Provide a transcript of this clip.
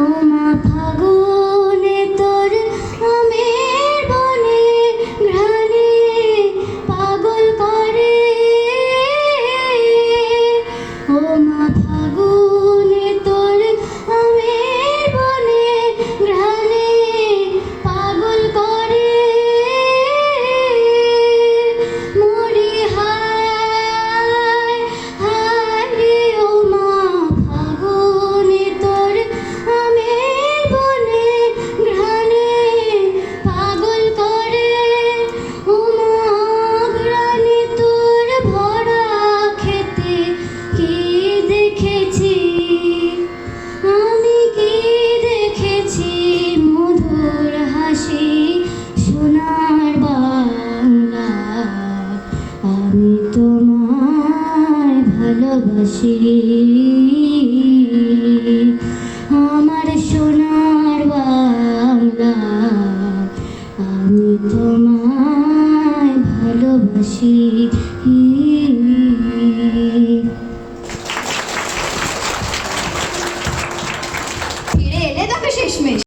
ও মা ফাগুনে তোর আমের বনে ঘ্রাণে পাগল করে। ও মা ফাগুনে তোর আমের বনে ঘ্রাণে পাগল করে। মরি হায় হায় রে ও মা ফাগুনে তোর আমের বনে ঘ্রাণে পাগল করে। ও মা ঘ্রাণে তোর ভরা খেতে কি দেখেছি আমি, কি দেখেছি মধুর হাসি সোনার বাংলা। আমি তোমায় ভালোবাসি আমার সোনার বাংলা। আমি তোমায় ভালোবাসি।